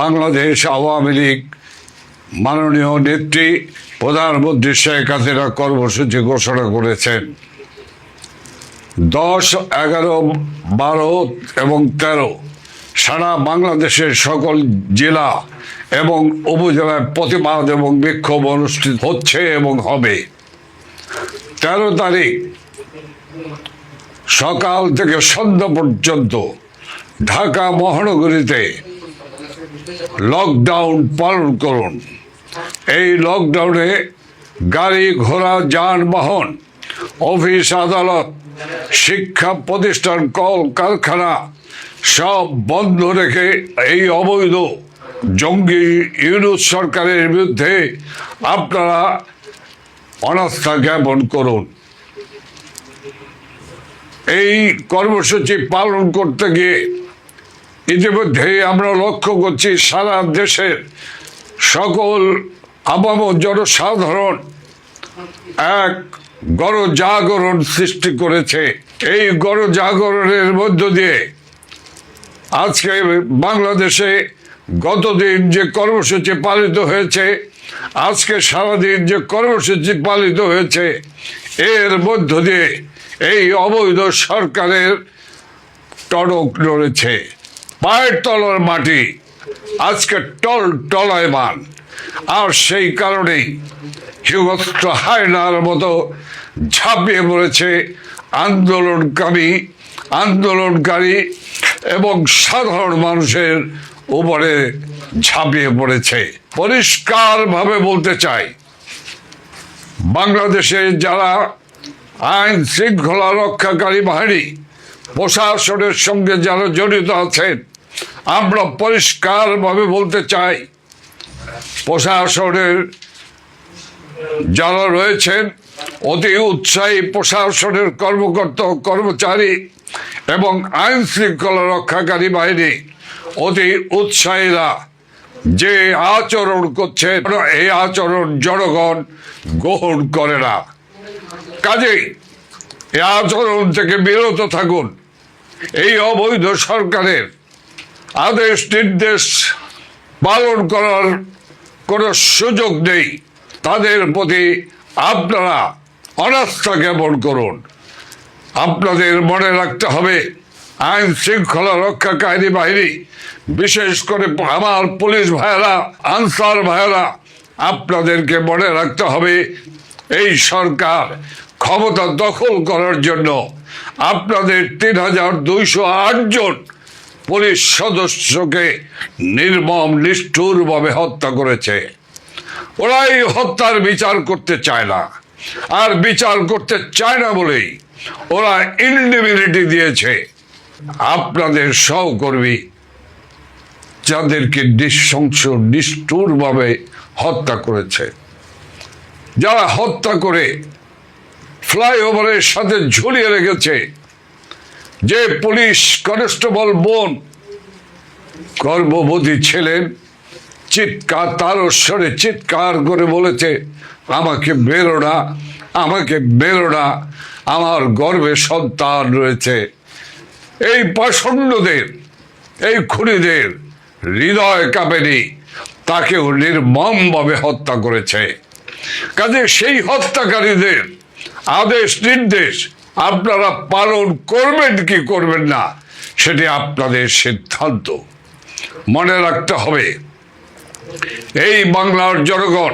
বাংলাদেশ আওয়ামী লীগ মাননীয় নেত্রী প্রধানমন্ত্রী শেখ হাসিনা কর্মসূচি ঘোষণা করেছেন। 10, 11, 12 এবং 13 সারা বাংলাদেশের সকল জেলা এবং উপজেলায় প্রতিবাদ এবং বিক্ষোভ অনুষ্ঠিত হচ্ছে এবং হবে। 13 তারিখ সকাল থেকে সন্ধ্যা পর্যন্ত ঢাকা মহানগরীতে লকডাউন পালন করুন। এই লকডাউনে গাড়ি ঘোড়া যানবাহন, অফিস আদালত, শিক্ষা প্রতিষ্ঠান, কল কারখানা সব বন্ধ রেখে এই অবৈধ জঙ্গি ইউনূস সরকারের বিরুদ্ধে আপনারা অনাস্থা জ্ঞাপন করুন। এই কর্মসূচি পালন করতে গিয়ে ইতিমধ্যে আমরা লক্ষ্য করছি সারা দেশের সকল আপাম জনসাধারণ এক গণজাগরণ সৃষ্টি করেছে। এই গণজাগরণের মধ্য দিয়ে আজকে বাংলাদেশে গতদিন যে কর্মসূচি পালিত হয়েছে, আজকে সারাদিন যে কর্মসূচি পালিত হয়েছে, এর মধ্য দিয়ে এই অবৈধ সরকারের টনক নড়েছে। পায়ের তলার মাটি আজকে টলায়মান। আর সেই কারণেই হিংস্র হায়নার মতো ঝাঁপিয়ে পড়েছে আন্দোলনকারী এবং সাধারণ মানুষের উপরে ঝাঁপিয়ে পড়েছে। পরিষ্কারভাবে বলতে চাই, বাংলাদেশে যারা আইন শৃঙ্খলা রক্ষাকারী বাহিনী, প্রশাসনের সঙ্গে যারা জড়িত আছেন, আমরা পরিষ্কারভাবে বলতে চাই, প্রশাসনের যারা রয়েছেন অতি উৎসাহী প্রশাসনের কর্মকর্তা কর্মচারী এবং আইন শৃঙ্খলা রক্ষাকারী বাহিনী অতি উৎসাহীরা যে আচরণ করছে, এই আচরণ জনগণ গ্রহণ করে না। কাজেই এই আচরণ থেকে বিরত থাকুন। এই অবৈধ সরকারের আদেশ নির্দেশ পালন করার কোনো সুযোগ নেই। তাদের প্রতি আপনারা অনাস্থা জ্ঞাপন করুন। আপনাদের মনে রাখতে হবে, আইন শৃঙ্খলা রক্ষাকারী বাহিনী, বিশেষ করে আমার পুলিশ ভাইয়েরা, আনসার ভাইয়েরা, আপনাদেরকে মনে রাখতে হবে, এই সরকার ক্ষমতা দখল করার জন্য আপনাদের 3208 জন পুলিশ সদস্যকে নির্মম নিষ্ঠুরভাবে হত্যা করেছে। ওরা এই হত্যার বিচার করতে চায় না, আর বিচার করতে চায় না বলেই ওরা ইনডিমিনিটি দিয়েছে আপনাদের সহকর্মী, যাদেরকে নৃশংস নিষ্ঠুরভাবে হত্যা করেছে, যারা হত্যা করে ফ্লাইওভারের সাথে ঝুলিয়ে রেখেছে। যে পুলিশ কনস্টেবল বোন গর্ভবতী ছিলেন, তারস্বরে চিৎকার করে বলেছে, আমাকে বেরো না, আমাকে বেরো না, আমার গর্ভে সন্তান রয়েছে। এই পাষণ্ডদের, এই খুনিদের হৃদয় কাঁপেনি, তাকেও নির্মমভাবে হত্যা করেছে। কাজে সেই হত্যাকারীদের আদেশ নির্দেশ আপনারা পালন করবেন কি করবেন না, সেটি আপনাদের সিদ্ধান্ত। মনে রাখতে হবে, এই বাংলার জনগণ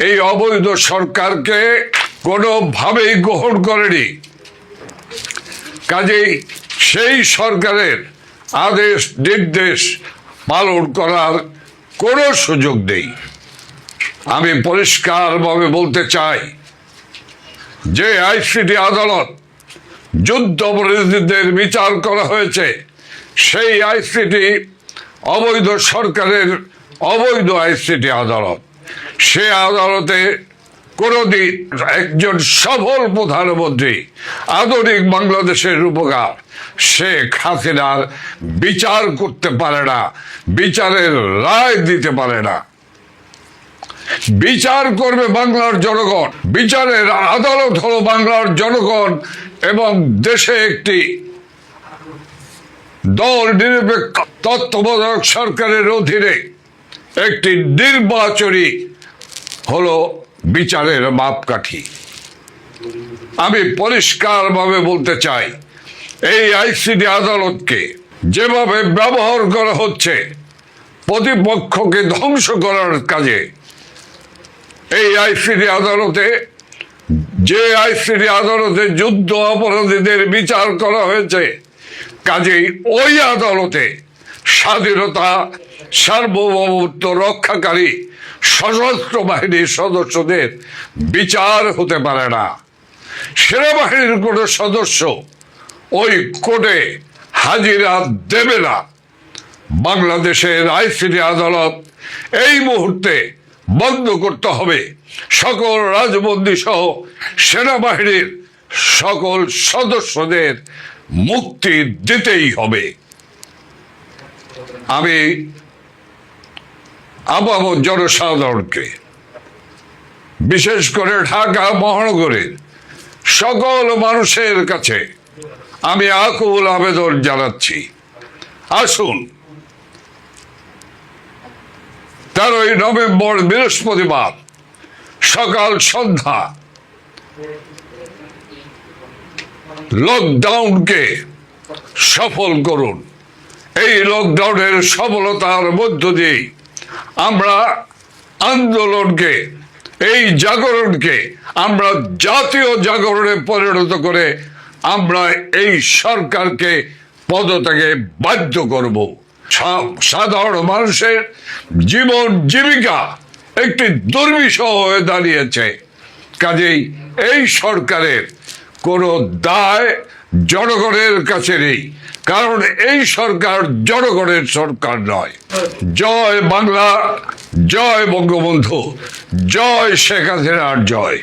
এই অবৈধ সরকারকে কোনোভাবেই গ্রহণ করেনি। কাজেই সেই সরকারের আদেশ নির্দেশ পালন করার কোনো সুযোগ নেই। আমি পরিষ্কারভাবে বলতে চাই যে আইসিটি আদালত যুদ্ধ অপরাধীদের বিচার করা হয়েছে, সেই আইসিটি অবৈধ সরকারের অবৈধ আইসিটি আদালত। সে আদালতে কোনোদিন একজন সফল প্রধানমন্ত্রী, আধুনিক বাংলাদেশের রূপকার শেখ হাসিনার বিচার করতে পারে না, বিচারের রায় দিতে পারে না। বিচার করবে বাংলার জনগণ। বিচারের আদালত হলো বাংলার জনগণ এবং দেশে একটি দল নিরপেক্ষ তত্ত্বাবধায়ক সরকারের অধীনে একটি নির্বাচনী হলো বিচারের মাপকাঠি। আমি পরিষ্কারভাবে বলতে চাই, এই আইসিটি আদালতকে যেভাবে ব্যবহার করা হচ্ছে প্রতিপক্ষকে ধ্বংস করার কাজে, এই আইসিটি আদালতে যুদ্ধ অপরাধীদের বিচার করা হয়েছে, কাজেই ওই আদালতে স্বাধীনতা সার্বভৌমত্ব রক্ষাকারী সশস্ত্র বাহিনীর সদস্যদের বিচার হতে পারে না। সেনাবাহিনীর কোনো সদস্য ওই কোর্টে হাজিরা দেবে না। বাংলাদেশের আইসিটি আদালত এই মুহূর্তে বন্ধ করতে হবে। সকল রাজবন্দী সহ সেনাবাহিনীর সকল সদস্যদের মুক্তি দিতেই হবে। আমি আপামর জনসাধারণকে, বিশেষ করে ঢাকা মহানগরের সকল মানুষের কাছে আমি আকুল আবেদন জানাচ্ছি, আসুন 13ই নভেম্বর বৃহস্পতিবার সকাল সন্ধ্যা লকডাউনকে সফল করুন। এই লকডাউনের সফলতার মধ্য দিয়ে আমরা আন্দোলনকে, এই জাগরণকে আমরা জাতীয় জাগরণে পরিণত করে আমরা এই সরকারকে পদত্যাগে বাধ্য করব। সাধারণ মানুষের জীবন জীবিকা একটি দুর্বিষহ হয়ে দাঁড়িয়েছে, কাজেই এই সরকারের কোনো দায় জনগণের কাছে নেই, কারণ এই সরকার জনগণের সরকার নয়। জয় বাংলা, জয় বঙ্গবন্ধু, জয় শেখ হাসিনার জয়।